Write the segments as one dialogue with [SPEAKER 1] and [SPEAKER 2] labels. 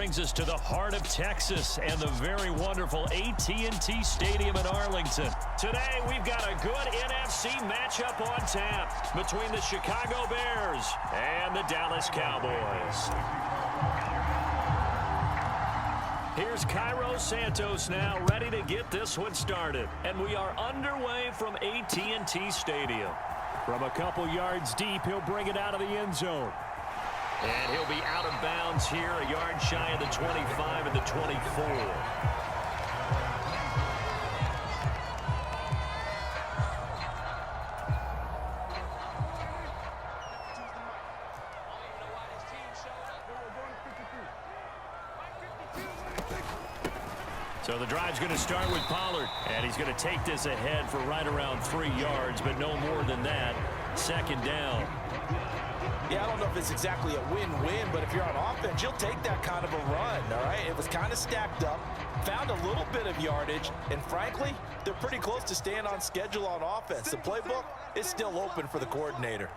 [SPEAKER 1] brings us to the heart of Texas and the very wonderful AT&T Stadium in Arlington. Today, we've got a good NFC matchup on tap between the Chicago Bears and the Dallas Cowboys. Here's Cairo Santos now, ready to get this one started. And we are underway from AT&T Stadium. From a couple yards deep, he'll bring it out of the end zone. And he'll be out of bounds here, a yard shy of the 25 and the 24. So the drive's going to start with Pollard, and he's going to take this ahead for right around 3 yards, but no more than that. Second down.
[SPEAKER 2] Yeah, I don't know if it's exactly a win-win, but if you're on offense, you'll take that kind of a run, all right? It was kind of stacked up, found a little bit of yardage, and frankly, they're pretty close to staying on schedule on offense. The playbook is still open for the coordinator.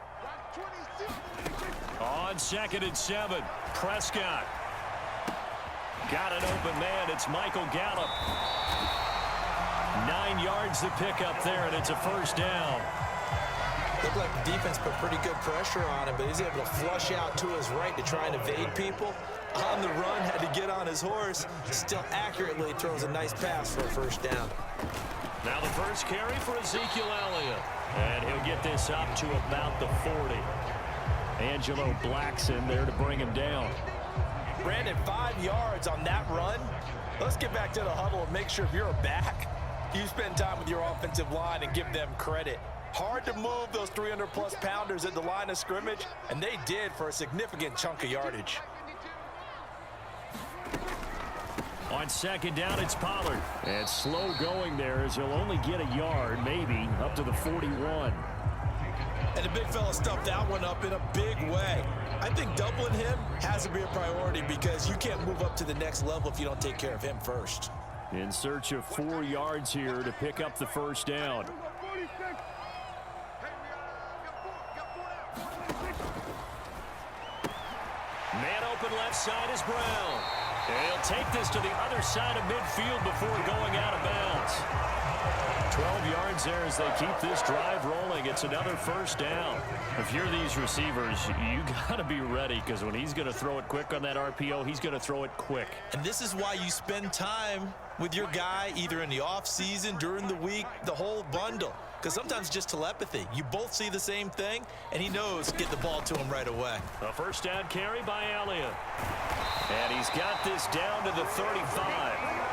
[SPEAKER 1] On 2nd and 7, Prescott. Got an open man. It's Michael Gallup. 9 yards to pick up there, and it's a first down.
[SPEAKER 2] Looked like the defense put pretty good pressure on him, but he's able to flush out to his right to try and evade people. On the run, had to get on his horse. Still accurately throws a nice pass for a first down.
[SPEAKER 1] Now the first carry for Ezekiel Elliott. And he'll get this up to about the 40. Angelo Blackson there to bring him down.
[SPEAKER 2] Brandon, 5 yards on that run. Let's get back to the huddle and make sure if you're a back, you spend time with your offensive line and give them credit. Hard to move those 300-plus pounders at the line of scrimmage, and they did for a significant chunk of yardage.
[SPEAKER 1] On second down, it's Pollard. And slow going there as he'll only get a yard, maybe, up to the 41.
[SPEAKER 2] And the big fella stuffed that one up in a big way. I think doubling him has to be a priority because you can't move up to the next level if you don't take care of him first.
[SPEAKER 1] In search of 4 yards here to pick up the first down. Man open left side is Brown. And he'll take this to the other side of midfield before going out of bounds. 12 yards there as they keep this drive rolling. It's another first down. If you're these receivers, you got to be ready because when he's going to throw it quick on that RPO, he's going to throw it quick.
[SPEAKER 2] And this is why you spend time with your guy either in the offseason, during the week, the whole bundle. Because sometimes just telepathy. You both see the same thing, and he knows get the ball to him right away.
[SPEAKER 1] A first down carry by Elliott. And he's got this down to the 35.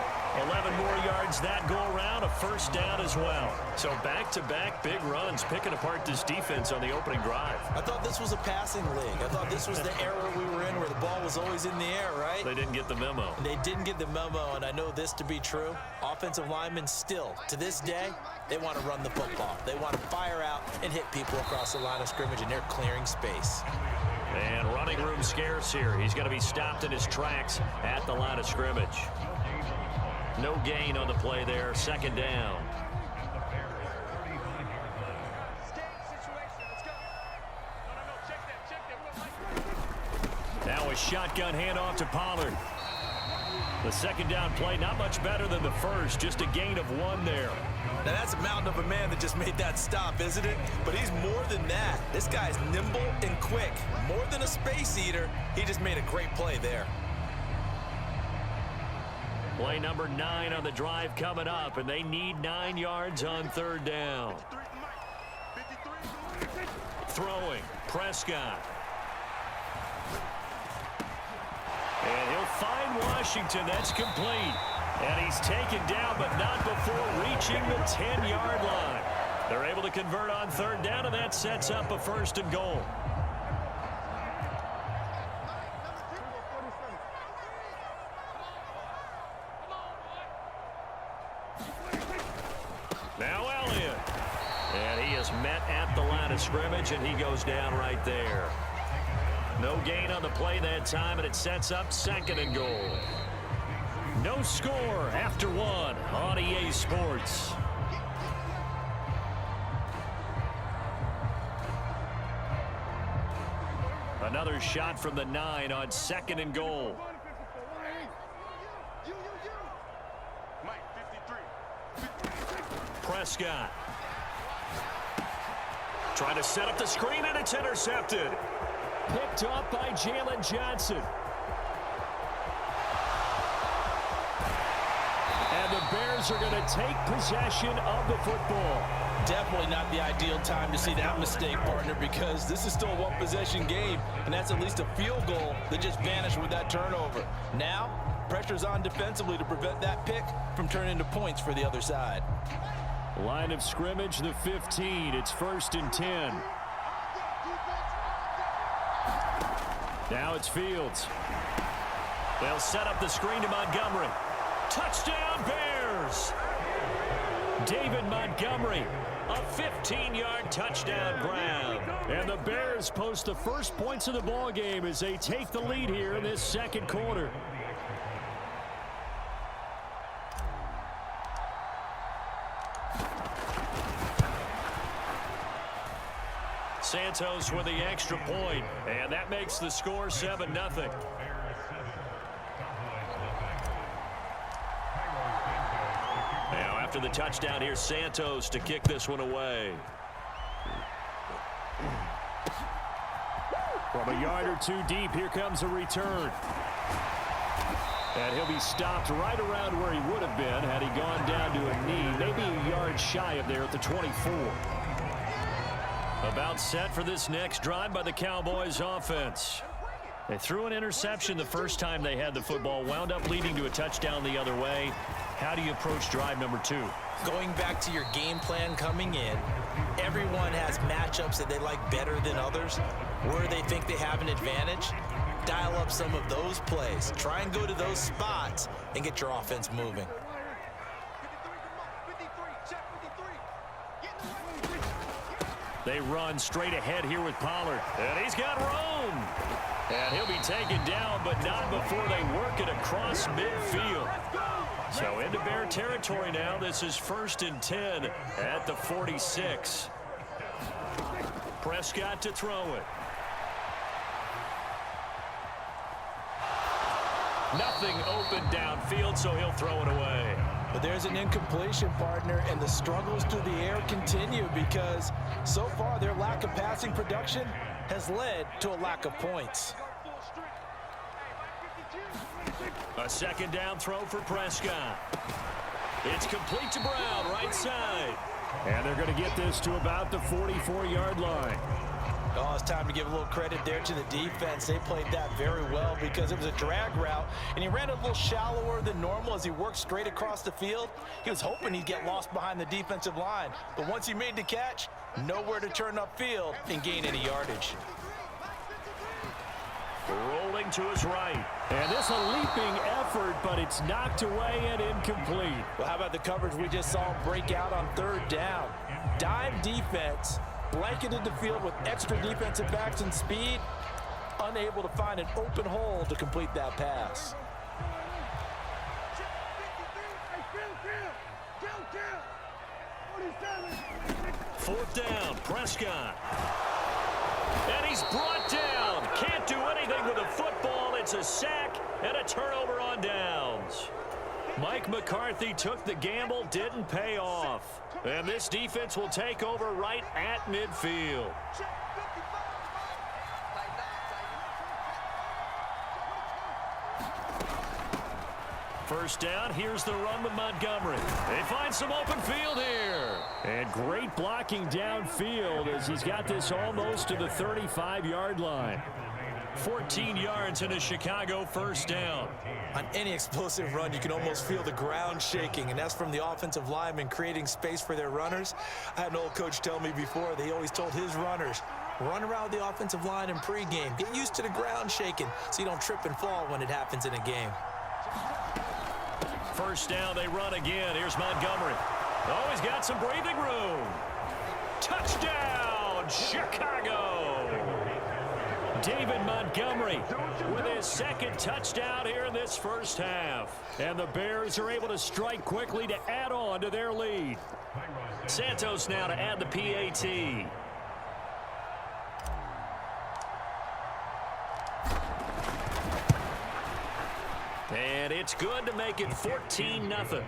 [SPEAKER 1] 11 more yards that go around, a first down as well. So back-to-back big runs, picking apart this defense on the opening drive.
[SPEAKER 2] I thought this was a passing league. I thought this was the era we were in where the ball was always in the air, right?
[SPEAKER 1] They didn't get the memo.
[SPEAKER 2] And they didn't get the memo, and I know this to be true. Offensive linemen still, to this day, they want to run the football. They want to fire out and hit people across the line of scrimmage, and they're clearing space.
[SPEAKER 1] And running room scarce here. He's going to be stopped in his tracks at the line of scrimmage. No gain on the play there. Second down. Now a shotgun handoff to Pollard. The second down play, not much better than the first. Just a gain of 1 there.
[SPEAKER 2] Now that's a mountain of a man that just made that stop, isn't it? But he's more than that. This guy's nimble and quick. More than a space eater, he just made a great play there.
[SPEAKER 1] Play number 9 on the drive coming up, and they need 9 yards on third down. Throwing, Prescott. And he'll find Washington. That's complete. And he's taken down, but not before reaching the 10-yard line. They're able to convert on third down, and that sets up a first and goal. Now Elliott. And he is met at the line of scrimmage, and he goes down right there. No gain on the play that time, and it sets up second and goal. No score after 1 on EA Sports. Another shot from the 9 on second and goal. Prescott. Trying to set up the screen, and it's intercepted. Picked off by Jalen Johnson. And the Bears are going to take possession of the football.
[SPEAKER 2] Definitely not the ideal time to see that mistake, partner, because this is still a one-possession game, and that's at least a field goal that just vanished with that turnover. Now, pressure's on defensively to prevent that pick from turning into points for the other side.
[SPEAKER 1] Line of scrimmage, the 15. It's 1st and 10. Now it's Fields. They'll set up the screen to Montgomery. Touchdown, Bears! David Montgomery, a 15-yard touchdown grab. And the Bears post the first points of the ball game as they take the lead here in this second quarter. Santos with the extra point, and that makes the score 7-0. Now after the touchdown, here's Santos to kick this one away. From a yard or two deep, here comes a return. And he'll be stopped right around where he would have been had he gone down to a knee, maybe a yard shy of there at the 24. About set for this next drive by the Cowboys offense. They threw an interception the first time they had the football, wound up leading to a touchdown the other way. How do you approach drive number 2?
[SPEAKER 2] Going back to your game plan coming in, everyone has matchups that they like better than others, where they think they have an advantage. Dial up some of those plays. Try and go to those spots and get your offense moving.
[SPEAKER 1] They run straight ahead here with Pollard. And he's got room. And he'll be taken down, but not before they work it across midfield. So into Bear territory now. This is 1st and 10 at the 46. Prescott to throw it. Nothing open downfield, so he'll throw it away.
[SPEAKER 2] But there's an incompletion, partner, and the struggles through the air continue because so far their lack of passing production has led to a lack of points.
[SPEAKER 1] A second down throw for Prescott. It's complete to Brown, right side. And they're going to get this to about the 44-yard line.
[SPEAKER 2] Oh, it's time to give a little credit there to the defense. They played that very well because it was a drag route, and he ran a little shallower than normal as he worked straight across the field. He was hoping he'd get lost behind the defensive line, but once he made the catch, nowhere to turn upfield and gain any yardage.
[SPEAKER 1] Rolling to his right. And this a leaping effort, but it's knocked away and incomplete.
[SPEAKER 2] Well, how about the coverage we just saw him break out on 3rd down? Dive defense. Blanketed the field with extra defensive backs and speed, unable to find an open hole to complete that pass.
[SPEAKER 1] Fourth down, Prescott. And he's brought down. Can't do anything with a football. It's a sack and a turnover on downs. Mike McCarthy took the gamble, didn't pay off. And this defense will take over right at midfield. First down, here's the run with Montgomery. They find some open field here. And great blocking downfield as he's got this almost to the 35-yard line. 14 yards and a Chicago first down.
[SPEAKER 2] On any explosive run, you can almost feel the ground shaking, and that's from the offensive linemen creating space for their runners. I had an old coach tell me before, they always told his runners, run around the offensive line in pregame. Get used to the ground shaking so you don't trip and fall when it happens in a game.
[SPEAKER 1] First down, they run again. Here's Montgomery. Oh, he's got some breathing room. Touchdown, Chicago! David Montgomery with his second touchdown here in this first half. And the Bears are able to strike quickly to add on to their lead. Santos now to add the PAT. And it's good to make it 14-0.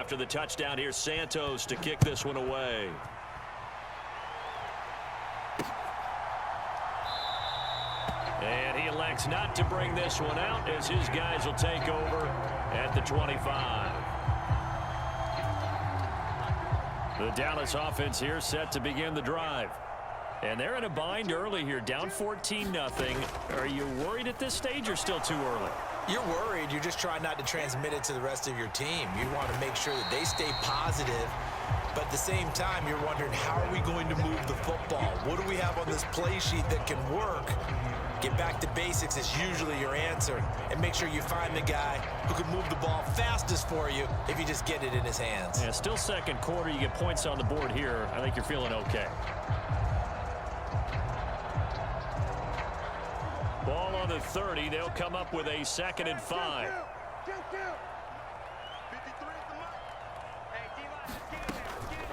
[SPEAKER 1] after the touchdown, here's Santos to kick this one away. And he elects not to bring this one out as his guys will take over at the 25. The Dallas offense here set to begin the drive. And they're in a bind early here, down 14-0. Are you worried at this stage or still too early?
[SPEAKER 2] You're worried. You're just trying not to transmit it to the rest of your team. You want to make sure that they stay positive. But at the same time, you're wondering, how are we going to move the football? What do we have on this play sheet that can work? Get back to basics is usually your answer. And make sure you find the guy who can move the ball fastest for you if you just get it in his hands.
[SPEAKER 1] Yeah, still second quarter. You get points on the board here. I think you're feeling okay. Ball on the 30. They'll come up with a 2nd and 5.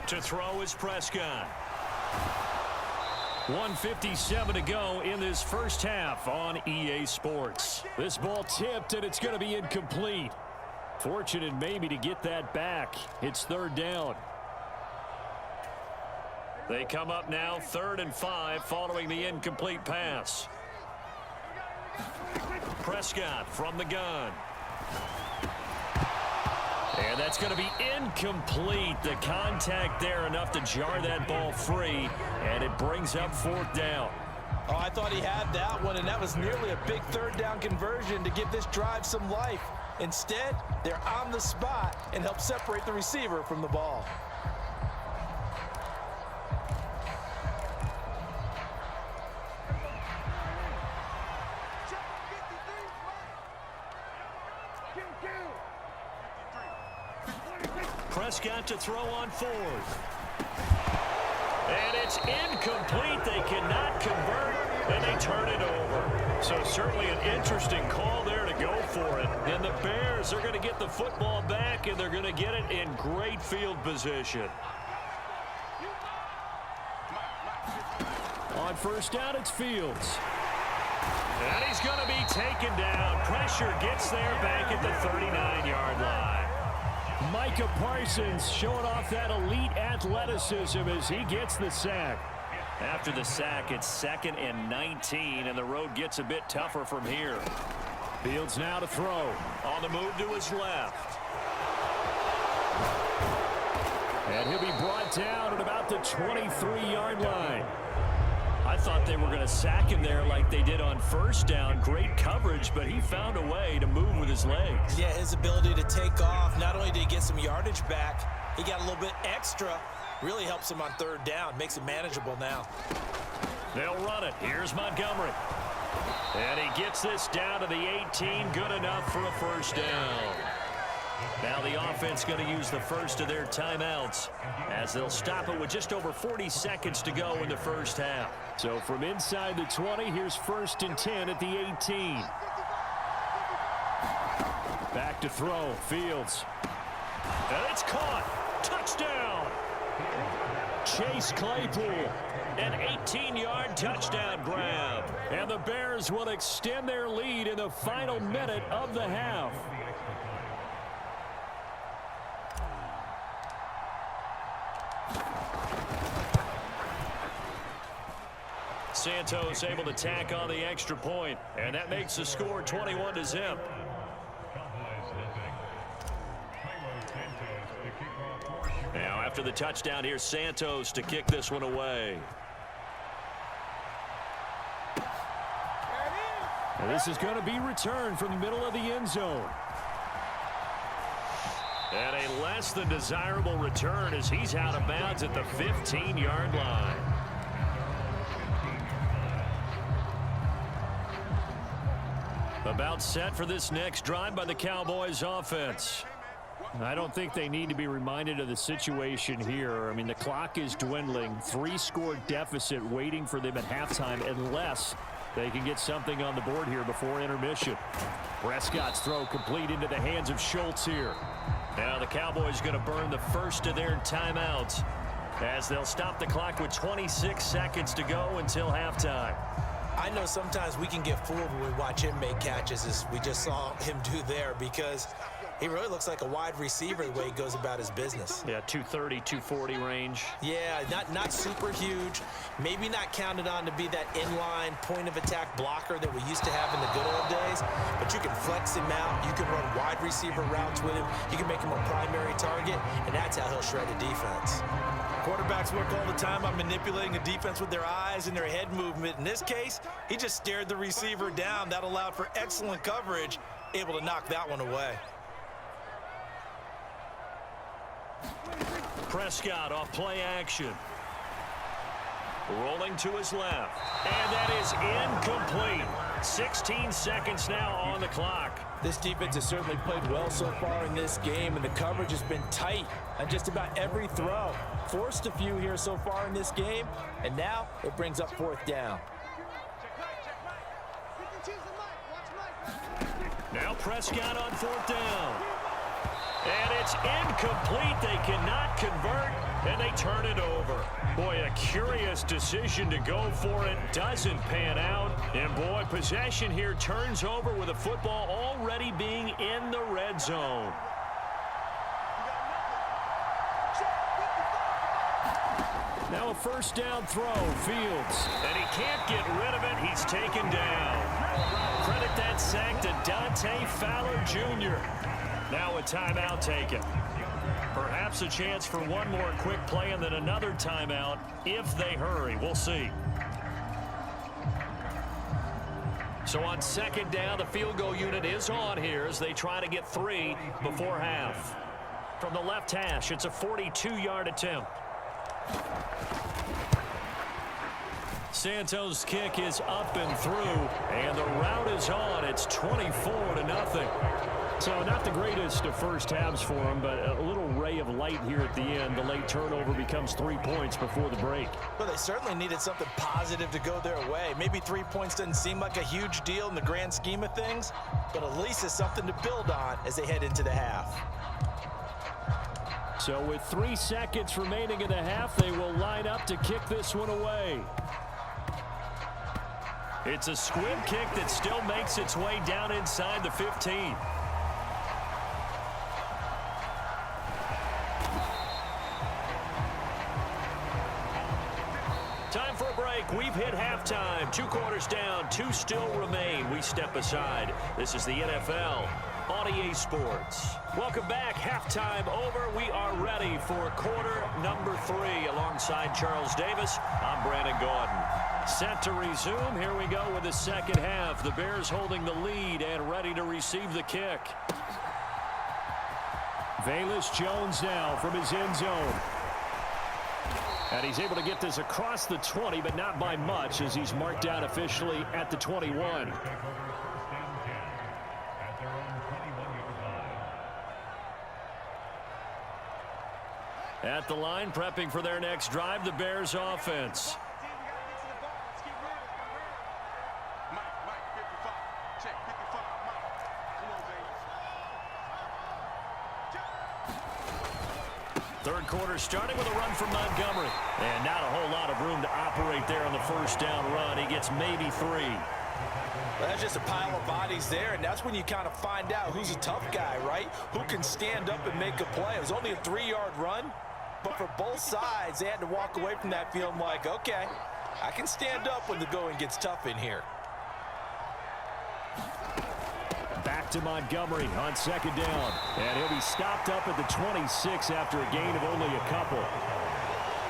[SPEAKER 1] To throw is Prescott. 1:57 to go in this first half on EA Sports. This ball tipped, and it's going to be incomplete. Fortunate maybe to get that back. It's 3rd down. They come up now 3rd and 5 following the incomplete pass. Prescott from the gun. And that's going to be incomplete. The contact there enough to jar that ball free, and it brings up 4th down.
[SPEAKER 2] Oh, I thought he had that one, and that was nearly a big 3rd down conversion to give this drive some life. Instead, they're on the spot and help separate the receiver from the ball.
[SPEAKER 1] Prescott to throw on 4th. And it's incomplete. They cannot convert, and they turn it over. So certainly an interesting call there to go for it. And the Bears are going to get the football back, and they're going to get it in great field position. On 1st down, it's Fields. And he's going to be taken down. Pressure gets there back at the 39-yard line. Micah Parsons showing off that elite athleticism as he gets the sack. After the sack, it's 2nd and 19, and the road gets a bit tougher from here. Fields now to throw. On the move to his left. And he'll be brought down at about the 23-yard line. I thought they were going to sack him there like they did on 1st down. Great coverage, but he found a way to move with his legs.
[SPEAKER 2] Yeah, his ability to take off, not only did he get some yardage back, he got a little bit extra. Really helps him on 3rd down, makes it manageable now.
[SPEAKER 1] They'll run it. Here's Montgomery. And he gets this down to the 18, good enough for a 1st down. Now the offense going to use the first of their timeouts as they'll stop it with just over 40 seconds to go in the first half. So from inside the 20, here's 1st and 10 at the 18. Back to throw, Fields. And it's caught. Touchdown. Chase Claypool. An 18-yard touchdown grab. And the Bears will extend their lead in the final minute of the half. Santos able to tack on the extra point, and that makes the score 21-0. Now after the touchdown, here's Santos to kick this one away. And this is going to be returned from the middle of the end zone. And a less than desirable return as he's out of bounds at the 15-yard line. About set for this next drive by the Cowboys offense. I don't think they need to be reminded of the situation here. I mean, the clock is dwindling. 3-score deficit waiting for them at halftime unless they can get something on the board here before intermission. Prescott's throw complete into the hands of Schultz here. Now the Cowboys going to burn the first of their timeouts as they'll stop the clock with 26 seconds to go until halftime.
[SPEAKER 2] I know sometimes we can get fooled when we watch him make catches, as we just saw him do there, because He really looks like a wide receiver the way he goes about his business.
[SPEAKER 1] Yeah, 230, 240 range.
[SPEAKER 2] Yeah, not super huge. Maybe not counted on to be that inline point-of-attack blocker that we used to have in the good old days. But you can flex him out. You can run wide receiver routes with him. You can make him a primary target, and that's how he'll shred a defense. Quarterbacks work all the time on manipulating a defense with their eyes and their head movement. In this case, he just stared the receiver down. That allowed for excellent coverage, able to knock that one away.
[SPEAKER 1] Prescott off play action. Rolling to his left. And that is incomplete. 16 seconds now on the clock.
[SPEAKER 2] This defense has certainly played well so far in this game, and the coverage has been tight on just about every throw. Forced a few here so far in this game, and now it brings up fourth down.
[SPEAKER 1] Now Prescott on fourth down. And it's incomplete. They cannot convert, and they turn it over. Boy, a curious decision to go for it. Doesn't pan out. And, boy, possession here turns over with the football already being in the red zone. Now a first down throw, Fields. And he can't get rid of it. He's taken down. Credit that sack to Dante Fowler Jr. Now a timeout taken. Perhaps a chance for one more quick play and then another timeout if they hurry. We'll see. So on second down, the field goal unit is on here as they try to get 3 before half. From the left hash, it's a 42-yard attempt. Santos' kick is up and through, and the route is on. It's 24-0. So not the greatest of first halves for him, but a little ray of light here at the end. The late turnover becomes 3 points before the break.
[SPEAKER 2] Well, they certainly needed something positive to go their way. Maybe 3 points doesn't seem like a huge deal in the grand scheme of things, but at least it's something to build on as they head into the half.
[SPEAKER 1] So with 3 seconds remaining in the half, they will line up to kick this one away. It's a squib kick that still makes its way down inside the 15. Time for a break. We've hit halftime. 2 quarters down, 2 still remain. We step aside. This is the NFL on EA Sports. Welcome back. Halftime over. We are ready for quarter number 3. Alongside Charles Davis, I'm Brandon Gordon. Set to resume. Here we go with the second half. The Bears holding the lead and ready to receive the kick. Velus Jones now from his end zone. And he's able to get this across the 20, but not by much as he's marked down officially at the 21. At the line, prepping for their next drive, the Bears offense. Third quarter starting with a run from Montgomery. And not a whole lot of room to operate there on the first down run. He gets maybe 3.
[SPEAKER 2] Well, that's just a pile of bodies there, and that's when you kind of find out who's a tough guy, right? Who can stand up and make a play. It was only a 3-yard run, but for both sides, they had to walk away from that feeling like, okay, I can stand up when the going gets tough in here.
[SPEAKER 1] Back to Montgomery on second down. And he'll be stopped up at the 26 after a gain of only a couple.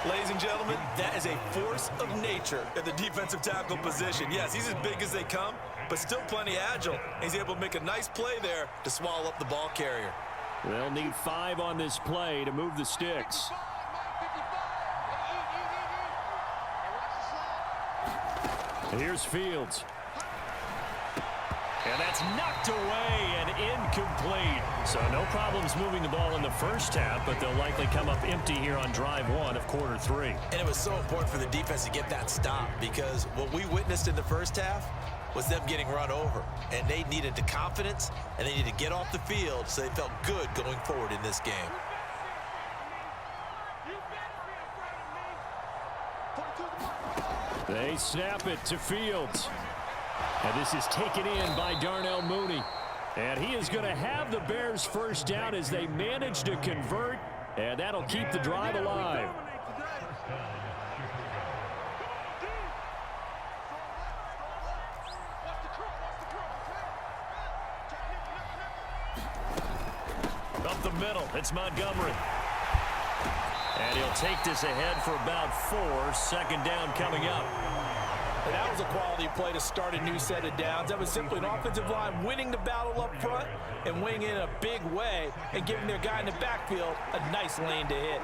[SPEAKER 2] Ladies and gentlemen, that is a force of nature at the defensive tackle position. Yes, he's as big as they come, but still plenty agile. He's able to make a nice play there to swallow up the ball carrier.
[SPEAKER 1] They'll need 5 on this play to move the sticks. Here's Fields. And that's knocked away and incomplete. So no problems moving the ball in the first half, but they'll likely come up empty here on drive 1 of quarter 3.
[SPEAKER 2] And it was so important for the defense to get that stop because what we witnessed in the first half was them getting run over. And they needed the confidence, and they needed to get off the field so they felt good going forward in this game.
[SPEAKER 1] They snap it to Fields. And this is taken in by Darnell Mooney. And he is going to have the Bears first down as they manage to convert, and that'll keep the drive alive. Up the middle, it's Montgomery. And he'll take this ahead for about 4. Second down coming up.
[SPEAKER 2] And that was a quality play to start a new set of downs. That was simply an offensive line winning the battle up front and winning in a big way and giving their guy in the backfield a nice lane to hit.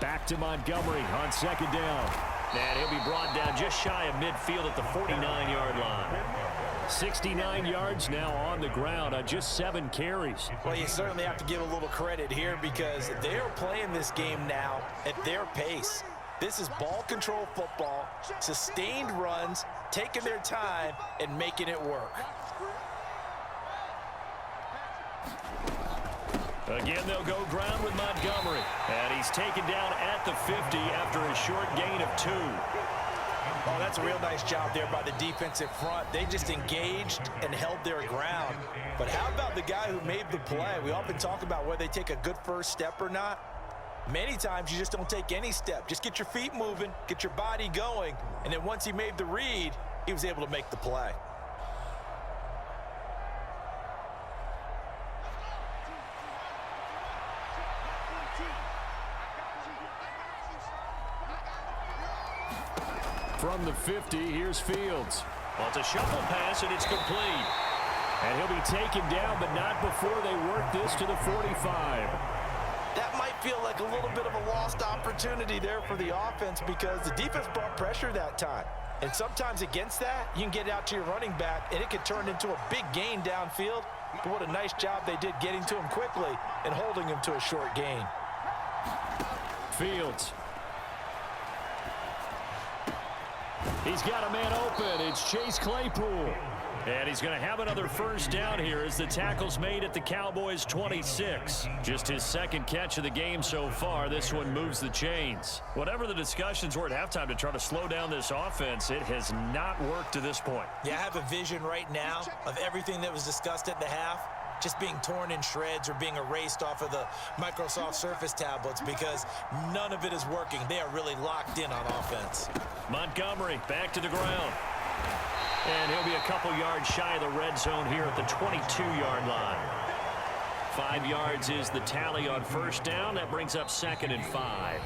[SPEAKER 1] Back to Montgomery on second down. And he'll be brought down just shy of midfield at the 49-yard line. 69 yards now on the ground on just 7 carries.
[SPEAKER 2] Well, you certainly have to give a little credit here because they're playing this game now at their pace. This is ball control football, sustained runs, taking their time, and making it work.
[SPEAKER 1] Again, they'll go ground with Montgomery. And he's taken down at the 50 after a short gain of 2.
[SPEAKER 2] Oh, that's a real nice job there by the defensive front. They just engaged and held their ground. But how about the guy who made the play? We often talk about whether they take a good first step or not. Many times you just don't take any step. Just get your feet moving, get your body going, and then once he made the read, he was able to make the play.
[SPEAKER 1] From the 50, here's Fields. Well, it's a shuffle pass, and it's complete. And he'll be taken down, but not before they work this to the 45.
[SPEAKER 2] That might feel like a little bit of a lost opportunity there for the offense because the defense brought pressure that time. And sometimes against that, you can get it out to your running back, and it could turn into a big gain downfield. But what a nice job they did getting to him quickly and holding him to a short gain.
[SPEAKER 1] Fields. He's got a man open. It's Chase Claypool. And he's going to have another first down here as the tackle's made at the Cowboys' 26. Just his second catch of the game so far. This one moves the chains. Whatever the discussions were at halftime to try to slow down this offense, it has not worked to this point.
[SPEAKER 2] Yeah, I have a vision right now of everything that was discussed at the half just being torn in shreds or being erased off of the Microsoft Surface tablets because none of it is working. They are really locked in on offense.
[SPEAKER 1] Montgomery back to the ground. And he'll be a couple yards shy of the red zone here at the 22-yard line. 5 yards is the tally on first down. That brings up 2nd and 5.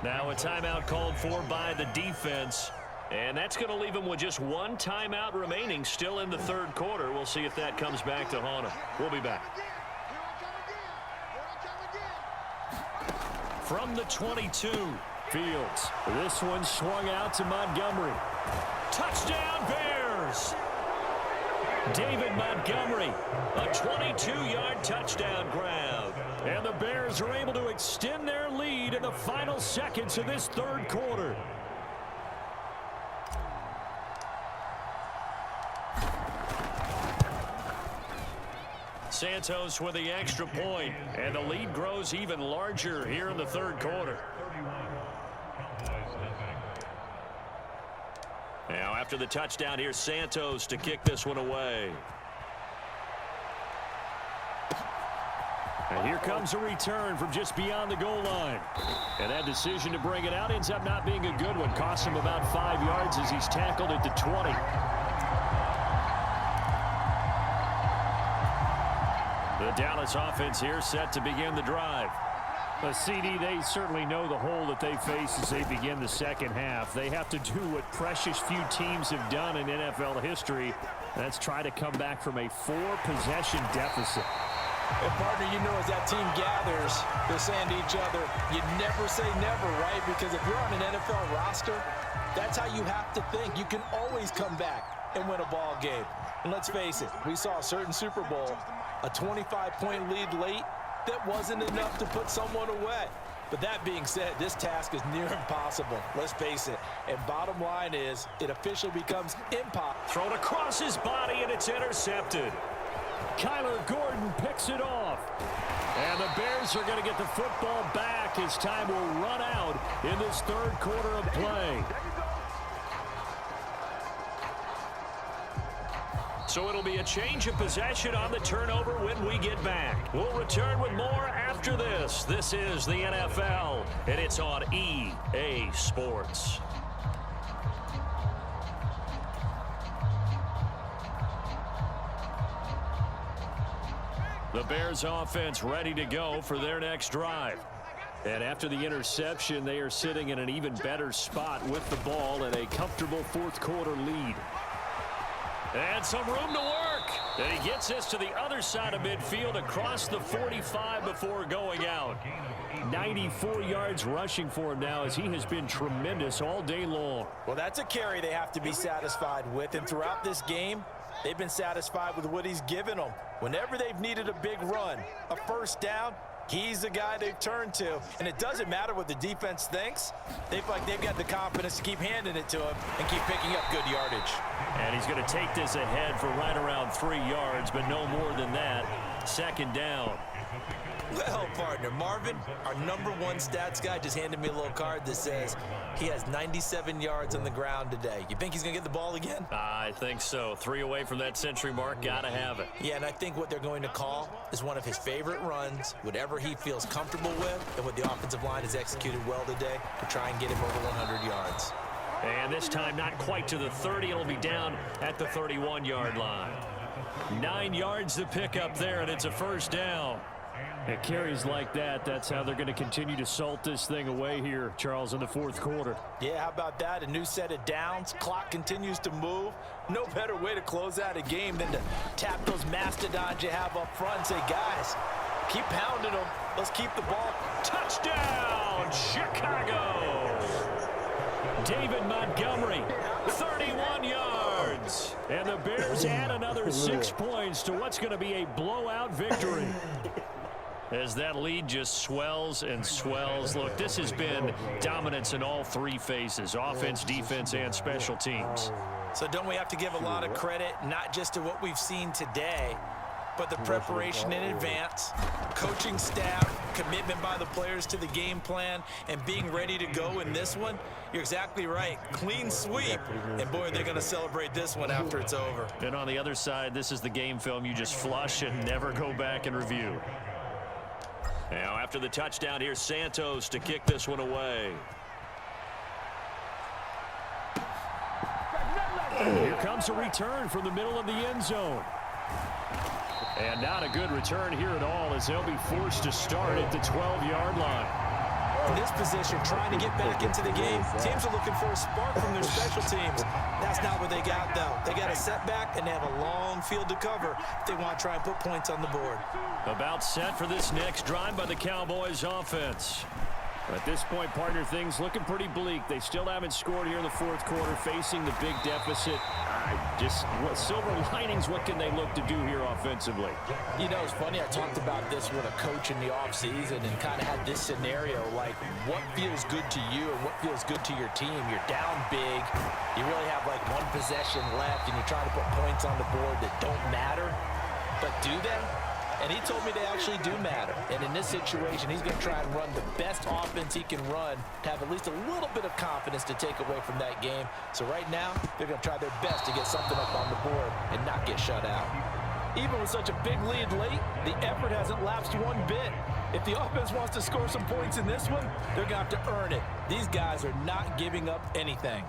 [SPEAKER 1] Now a timeout called for by the defense. And that's going to leave him with just 1 timeout remaining still in the third quarter. We'll see if that comes back to haunt him. We'll be back. From the 22, Fields. This one swung out to Montgomery. Touchdown, Bears! David Montgomery, a 22-yard touchdown grab. And the Bears are able to extend their lead in the final seconds of this third quarter. Santos with the extra point, and the lead grows even larger here in the third quarter. Now after the touchdown, here's Santos to kick this one away. And here comes a return from just beyond the goal line. And that decision to bring it out ends up not being a good one. Costs him about 5 yards as he's tackled at the 20. The Dallas offense here set to begin the drive. But CD, they certainly know the hole that they face as they begin the second half. They have to do what precious few teams have done in NFL history. That's try to come back from a 4-possession deficit.
[SPEAKER 2] And partner, you know, as that team gathers, they're saying to each other, you never say never, right? Because if you're on an NFL roster, that's how you have to think. You can always come back and win a ball game. And let's face it, we saw a certain Super Bowl, a 25-point lead late, that wasn't enough to put someone away. But that being said, this task is near impossible. Let's face it. And bottom line is, it officially becomes impossible.
[SPEAKER 1] Thrown across his body, and it's intercepted. Kyler Gordon picks it off. And the Bears are going to get the football back as time will run out in this third quarter of play. So it'll be a change of possession on the turnover when we get back. We'll return with more after this. This is the NFL, and it's on EA Sports. The Bears offense ready to go for their next drive. And after the interception, they are sitting in an even better spot with the ball and a comfortable fourth quarter lead. And some room to work. And he gets this to the other side of midfield across the 45 before going out. 94 yards rushing for him now as he has been tremendous all day long.
[SPEAKER 2] Well, that's a carry they have to be satisfied with. And throughout this game, they've been satisfied with what he's given them. Whenever they've needed a big run, a first down, he's the guy they've turned to. And it doesn't matter what the defense thinks. They feel like they've got the confidence to keep handing it to him and keep picking up good yardage.
[SPEAKER 1] And he's going to take this ahead for right around 3 yards, but no more than that. Second down.
[SPEAKER 2] Well, partner, Marvin, our #1 stats guy, just handed me a little card that says he has 97 yards on the ground today. You think he's going to get the ball again?
[SPEAKER 1] I think so. 3 away from that century mark. Got to have it.
[SPEAKER 2] Yeah, and I think what they're going to call is one of his favorite runs, whatever he feels comfortable with, and what the offensive line has executed well today to try and get him over 100 yards.
[SPEAKER 1] And this time not quite to the 30. It'll be down at the 31-yard line. 9 yards to pick up there, and it's a first down. It carries like that. That's how they're going to continue to salt this thing away here, Charles, in the fourth quarter.
[SPEAKER 2] Yeah, how about that? A new set of downs. Clock continues to move. No better way to close out a game than to tap those mastodons you have up front and say, guys, keep pounding them. Let's keep the ball.
[SPEAKER 1] Touchdown, Chicago! David Montgomery, 31 yards. And the Bears add another 6 points to what's going to be a blowout victory. As that lead just swells and swells. Look, this has been dominance in all 3 phases, offense, defense, and special teams.
[SPEAKER 2] So don't we have to give a lot of credit, not just to what we've seen today, but the preparation in advance, coaching staff, commitment by the players to the game plan, and being ready to go in this one? You're exactly right. Clean sweep. And, boy, they're going to celebrate this one after it's over.
[SPEAKER 1] And on the other side, this is the game film you just flush and never go back and review. Now, after the touchdown, here's Santos to kick this one away. Here comes a return from the middle of the end zone. And not a good return here at all as they'll be forced to start at the 12-yard line.
[SPEAKER 2] In this position, trying to get back into the game, teams are looking for a spark from their special teams. That's not what they got, though. They got a setback, and they have a long field to cover if they want to try and put points on the board.
[SPEAKER 1] About set for this next drive by the Cowboys offense. At this point, partner, things looking pretty bleak. They still haven't scored here in the fourth quarter, facing the big deficit. Just what silver linings, what can they look to do here offensively?
[SPEAKER 2] You know, it's funny. I talked about this with a coach in the offseason and kind of had this scenario, like what feels good to you and what feels good to your team. You're down big. You really have like 1 possession left, and you're trying to put points on the board that don't matter. But do they? And he told me they actually do matter. And in this situation, he's going to try and run the best offense he can run to have at least a little bit of confidence to take away from that game. So right now, they're going to try their best to get something up on the board and not get shut out. Even with such a big lead late, the effort hasn't lapsed one bit. If the offense wants to score some points in this one, they're going to have to earn it. These guys are not giving up anything.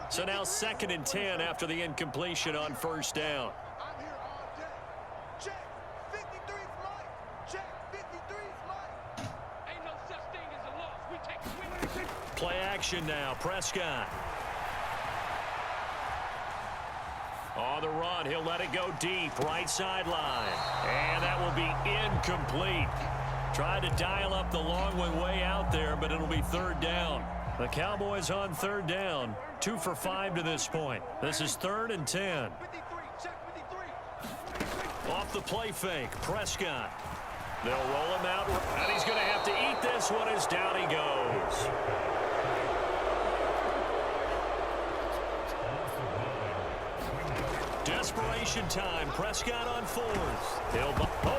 [SPEAKER 1] So now 2nd and 10 after the incompletion on first down. Play action now. Prescott. On the run, he'll let it go deep. Right sideline. And that will be incomplete. Tried to dial up the long way out there, but it'll be 3rd down. The Cowboys on 3rd down. 2 for 5 to this point. This is 3rd and 10. Off the play fake. Prescott. They'll roll him out, and he's going to have to eat this one as down he goes. Desperation time. Prescott on fourth.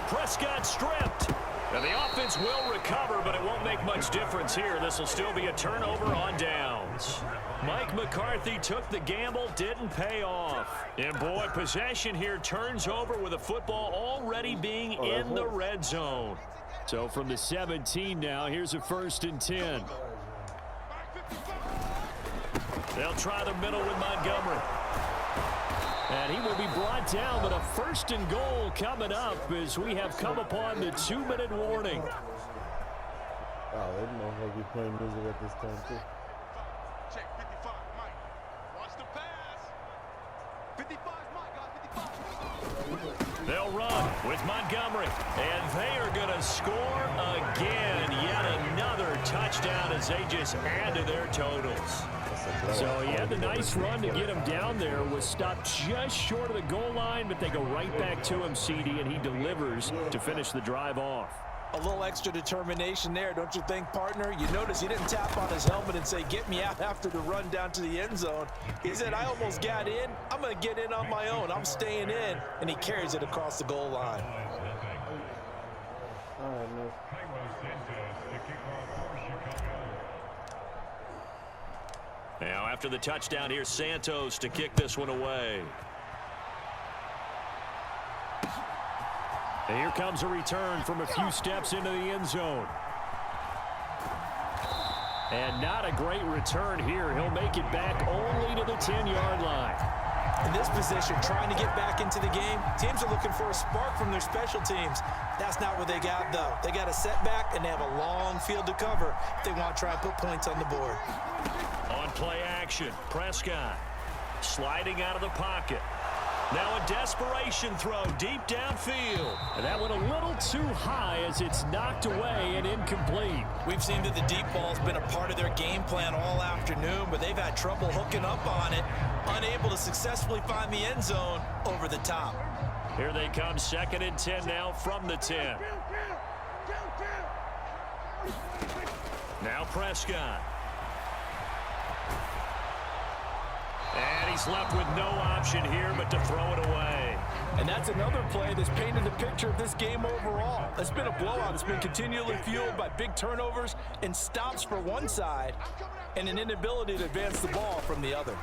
[SPEAKER 1] Prescott stripped. And the offense will recover, but it won't make much difference here. This will still be a turnover on downs. Mike McCarthy took the gamble, didn't pay off. And boy, possession here turns over with the football already being in the red zone. So from the 17 now, here's a 1st and 10. They'll try the middle with Montgomery. And he will be brought down, but a 1st and goal coming up as we have come upon the 2-minute warning.
[SPEAKER 3] Oh, they motherfuckers be playing music at this time, too.
[SPEAKER 4] Check 55, Mike. Watch the pass. 55, Mike. 55.
[SPEAKER 1] They'll run with Montgomery. And they are going to score again. Yet another touchdown as they just add to their totals. So he had the nice run to get him down there. Was stopped just short of the goal line, but they go right back to him, CD, and he delivers to finish the drive off.
[SPEAKER 2] A little extra determination there, don't you think, partner? You notice he didn't tap on his helmet and say, get me out after the run down to the end zone. He said, I almost got in. I'm going to get in on my own. I'm staying in. And he carries it across the goal line.
[SPEAKER 3] All right, man.
[SPEAKER 1] Now, after the touchdown, here's Santos to kick this one away. And here comes a return from a few steps into the end zone. And not a great return here. He'll make it back only to the 10-yard line.
[SPEAKER 2] In this position, trying to get back into the game, teams are looking for a spark from their special teams. That's not what they got, though. They got a setback, and they have a long field to cover if they want to try and put points on the board.
[SPEAKER 1] On play action, Prescott sliding out of the pocket. Now a desperation throw deep downfield. And that went a little too high as it's knocked away and incomplete.
[SPEAKER 2] We've seen that the deep ball's been a part of their game plan all afternoon, but they've had trouble hooking up on it, unable to successfully find the end zone over the top.
[SPEAKER 1] Here they come, 2nd and 10 now from the 10. Now Prescott. And he's left with no option here but to throw it away.
[SPEAKER 2] And that's another play that's painted the picture of this game overall. It's been a blowout. It's been continually fueled by big turnovers and stops for one side and an inability to advance the ball from the other.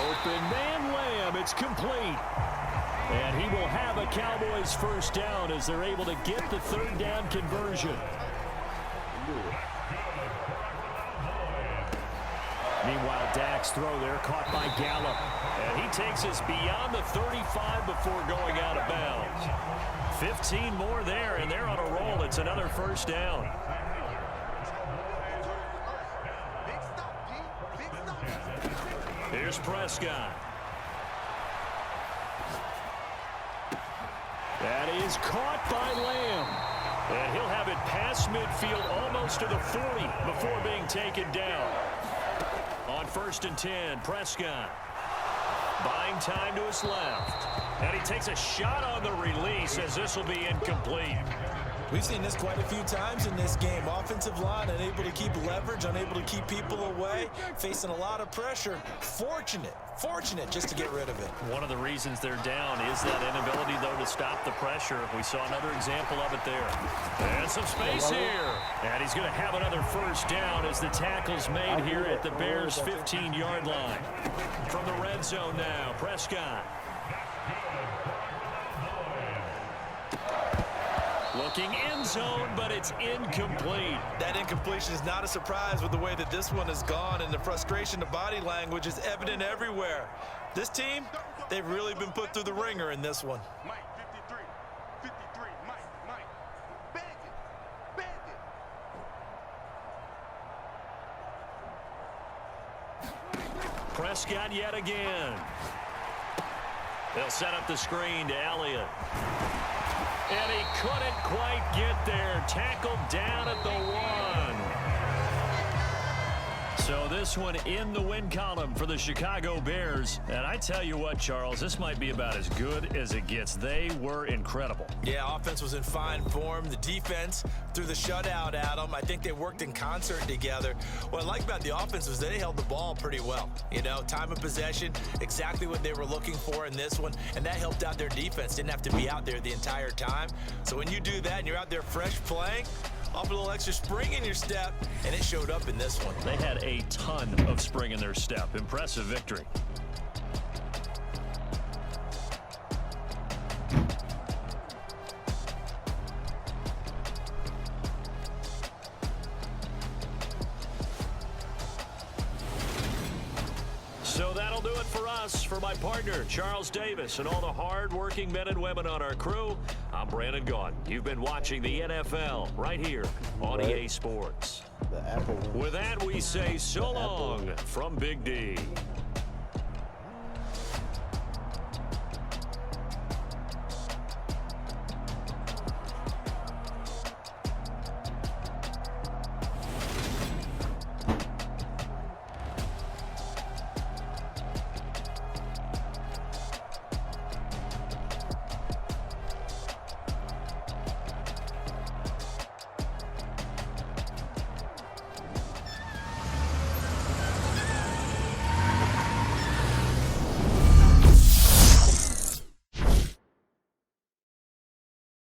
[SPEAKER 1] Open man Lamb. It's complete. And he will have a Cowboys 1st down as they're able to get the 3rd down conversion. Meanwhile, Dak's throw there caught by Gallup. And he takes us beyond the 35 before going out of bounds. 15 more there, and they're on a roll. It's another 1st down. Here's Prescott. That is caught by Lamb. And he'll have it past midfield almost to the 40 before being taken down. On 1st and 10, Prescott buying time to his left. And he takes a shot on the release as this will be incomplete.
[SPEAKER 2] We've seen this quite a few times in this game. Offensive line unable to keep leverage, unable to keep people away, facing a lot of pressure. Fortunate just to get rid of it.
[SPEAKER 1] One of the reasons they're down is that inability, though, to stop the pressure. We saw another example of it there. And some space here. And he's going to have another 1st down as the tackle's made here at the Bears' 15-yard line. From the red zone now, Prescott. Looking end zone, but it's incomplete.
[SPEAKER 2] That incompletion is not a surprise with the way that this one has gone, and the frustration of body language is evident everywhere. This team, they've really been put through the ringer in this one.
[SPEAKER 4] Mike, 53, Mike. Bandit.
[SPEAKER 1] Prescott yet again. They'll set up the screen to Elliott. And he couldn't quite get there. Tackled down at the 1. So this one in the win column for the Chicago Bears. And I tell you what, Charles, this might be about as good as it gets. They were incredible.
[SPEAKER 2] Yeah, offense was in fine form. The defense threw the shutout at them. I think they worked in concert together. What I like about the offense was they held the ball pretty well. You know, time of possession, exactly what they were looking for in this one, and that helped out their defense. Didn't have to be out there the entire time. So when you do that and you're out there fresh playing, off a little extra spring in your step, and it showed up in this one.
[SPEAKER 1] They had a ton of spring in their step. Impressive victory. So that'll do it for us. For my partner, Charles Davis, and all the hard-working men and women on our crew, I'm Brandon Gaudin. You've been watching the NFL right here on EA Sports.
[SPEAKER 3] The Apple one.
[SPEAKER 1] With that, we say so long from Big D.